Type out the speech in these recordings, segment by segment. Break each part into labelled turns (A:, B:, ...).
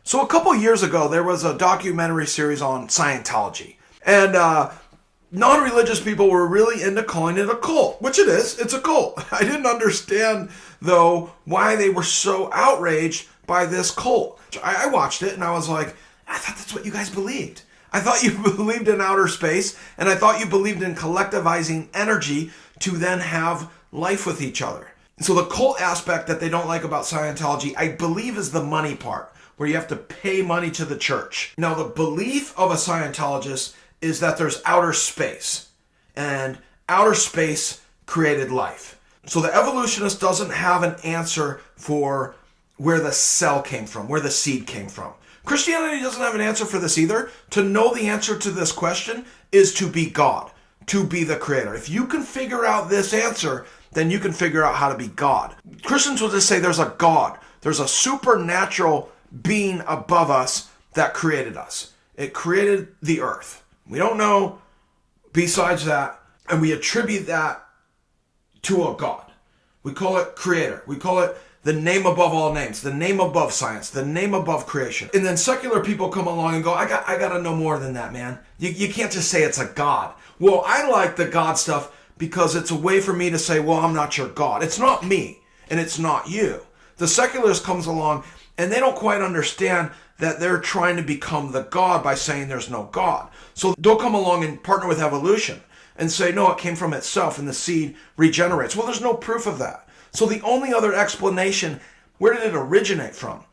A: So a couple years ago, there was a documentary series on Scientology. And non-religious people were really into calling it a cult, which it is. It's a cult. I didn't understand, though, why they were so outraged by this cult. I watched it and I was like, I thought that's what you guys believed. I thought you believed in outer space, and I thought you believed in collectivizing energy to then have life with each other. So the cult aspect that they don't like about Scientology, I believe, is the money part, where you have to pay money to the church. Now, the belief of a Scientologist is that there's outer space, and outer space created life. So the evolutionist doesn't have an answer for where the cell came from, where the seed came from. Christianity doesn't have an answer for this either. To know the answer to this question is to be God, to be the creator. If you can figure out this answer, then you can figure out how to be God. Christians will just say there's a God. There's a supernatural being above us that created us. It created the earth. We don't know besides that, and we attribute that to a God. We call it creator. We call it the name above all names, the name above science, the name above creation. And then secular people come along and go, I got to know more than that, man. You can't just say it's a God. Well, I like the God stuff because it's a way for me to say, well, I'm not your God. It's not me, and it's not you. The secularist comes along, and they don't quite understand that they're trying to become the God by saying there's no God. So they'll come along and partner with evolution and say, no, it came from itself and the seed regenerates. Well, there's no proof of that. So the only other explanation, where did it originate from?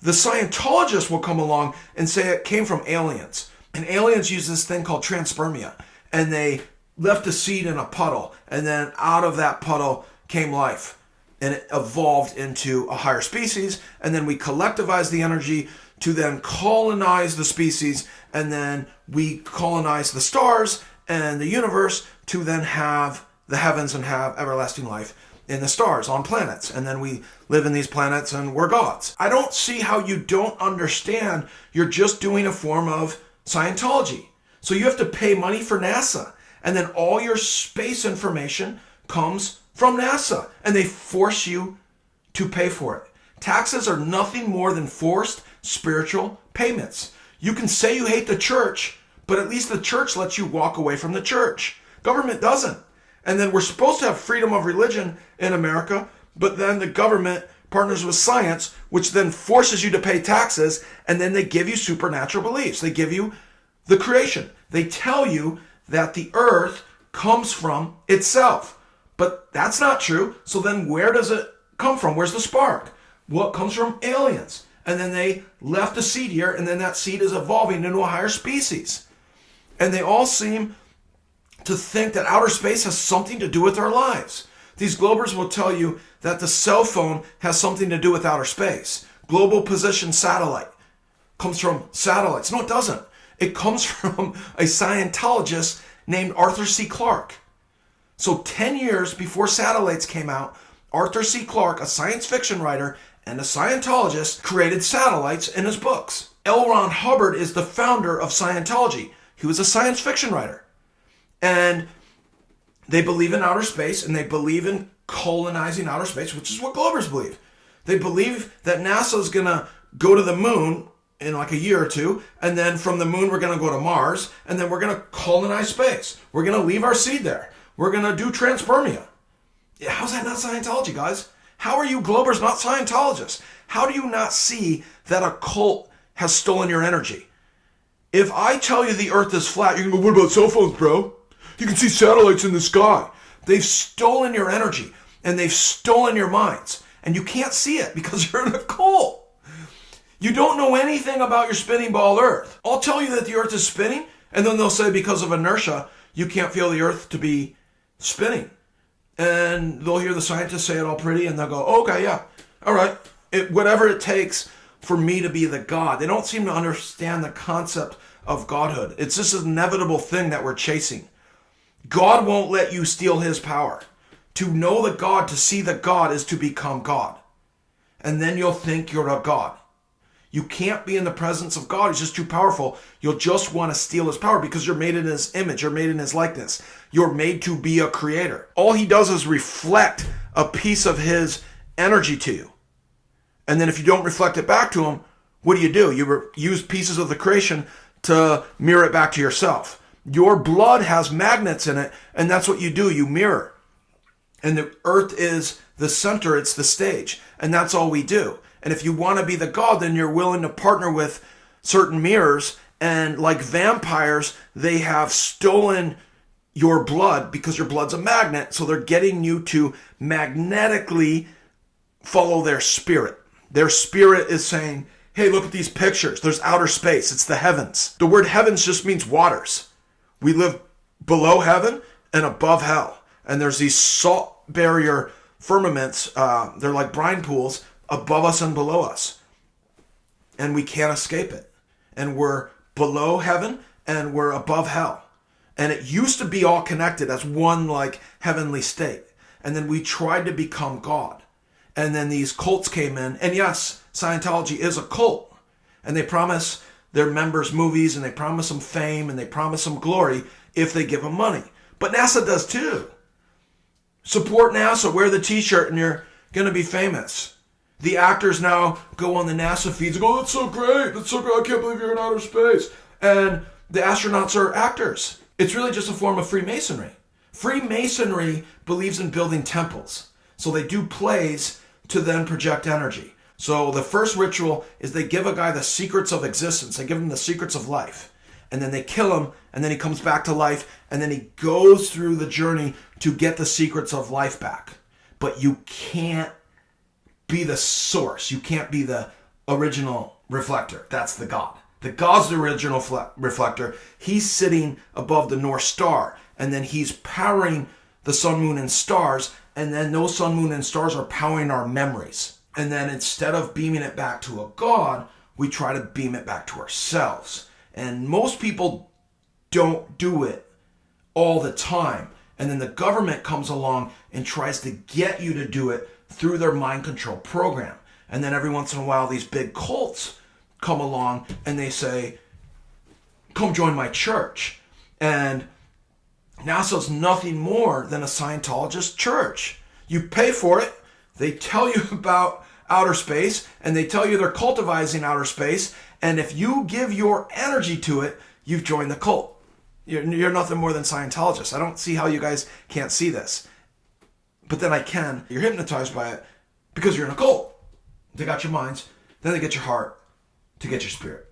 A: The Scientologists will come along and say it came from aliens. And aliens use this thing called Panspermia. And they left a seed in a puddle. And then out of that puddle came life. And it evolved into a higher species. And then we collectivized the energy to then colonize the species, and then we colonize the stars and the universe to then have the heavens and have everlasting life in the stars on planets. And then we live in these planets and we're gods. I don't see how you don't understand. You're just doing a form of Scientology. So you have to pay money for NASA, and then all your space information comes from NASA, and they force you to pay for it. Taxes are nothing more than forced spiritual payments. You can say you hate the church, but at least the church lets you walk away from the church. Government doesn't. And then we're supposed to have freedom of religion in America, but then the government partners with science, which then forces you to pay taxes, and then they give you supernatural beliefs. They give you the creation. They tell you that the earth comes from itself. But that's not true. So then where does it come from? Where's the spark? Well, it comes from aliens. And then they left a seed here, and then that seed is evolving into a higher species. And they all seem to think that outer space has something to do with our lives. These Globers will tell you that the cell phone has something to do with outer space. Global Position Satellite comes from satellites. No, it doesn't. It comes from a Scientologist named Arthur C. Clarke. So 10 years before satellites came out, Arthur C. Clarke, a science fiction writer and a Scientologist, created satellites in his books. L. Ron Hubbard is the founder of Scientology. He was a science fiction writer. And they believe in outer space, and they believe in colonizing outer space, which is what Globers believe. They believe that NASA is going to go to the moon in like a year or two, and then from the moon we're going to go to Mars, and then we're going to colonize space. We're going to leave our seed there. We're going to do Panspermia. How's that not Scientology, guys? How are you Globers not Scientologists? How do you not see that a cult has stolen your energy? If I tell you the earth is flat, you're going to go, what about cell phones, bro? You can see satellites in the sky. They've stolen your energy, and they've stolen your minds. And you can't see it because you're in a cult. You don't know anything about your spinning ball earth. I'll tell you that the earth is spinning, and then they'll say because of inertia, you can't feel the earth to be spinning. And they'll hear the scientists say it all pretty, and they'll go, okay, yeah, all right. Whatever it takes for me to be the God. They don't seem to understand the concept of godhood. It's just an inevitable thing that we're chasing. God won't let you steal his power. To know the God, to see the God, is to become God. And then you'll think you're a God. You can't be in the presence of God. He's just too powerful. You'll just want to steal his power because you're made in his image. You're made in his likeness. You're made to be a creator. All he does is reflect a piece of his energy to you. And then if you don't reflect it back to him, What do? You use pieces of the creation to mirror it back to yourself. Your blood has magnets in it, and that's what you do. You mirror. And the earth is the center, it's the stage. And that's all we do. And if you want to be the God, then you're willing to partner with certain mirrors. And like vampires, they have stolen your blood because your blood's a magnet. So they're getting you to magnetically follow their spirit. Their spirit is saying, hey, look at these pictures. There's outer space. It's the heavens. The word heavens just means waters. We live below heaven and above hell. And there's these salt barrier firmaments. They're like brine pools above us and below us. And we can't escape it. And we're below heaven and we're above hell. And it used to be all connected as one like heavenly state. And then we tried to become God. And then these cults came in. And yes, Scientology is a cult. And they promise their members movies, and they promise them fame, and they promise them glory if they give them money. But NASA does too. Support NASA, wear the t-shirt, and you're going to be famous. The actors now go on the NASA feeds and go, that's so great, that's so great, I can't believe you're in outer space. And the astronauts are actors. It's really just a form of Freemasonry. Freemasonry believes in building temples. So they do plays to then project energy. So the first ritual is they give a guy the secrets of existence. They give him the secrets of life. And then they kill him, and then he comes back to life, and then he goes through the journey to get the secrets of life back. But you can't be the source. You can't be the original reflector. That's the God. The God's the original reflector. He's sitting above the North Star, and then he's powering the sun, moon, and stars, and then those sun, moon, and stars are powering our memories. And then instead of beaming it back to a God, we try to beam it back to ourselves. And most people don't do it all the time. And then the government comes along and tries to get you to do it through their mind control program. And then every once in a while, these big cults come along and they say, come join my church. And NASA's nothing more than a Scientologist church. You pay for it. They tell you about outer space, and they tell you they're cultivizing outer space. And if you give your energy to it, you've joined the cult. You're nothing more than Scientologists. I don't see how you guys can't see this. But then I can. You're hypnotized by it because you're in a cult. They got your minds, then they get your heart to get your spirit.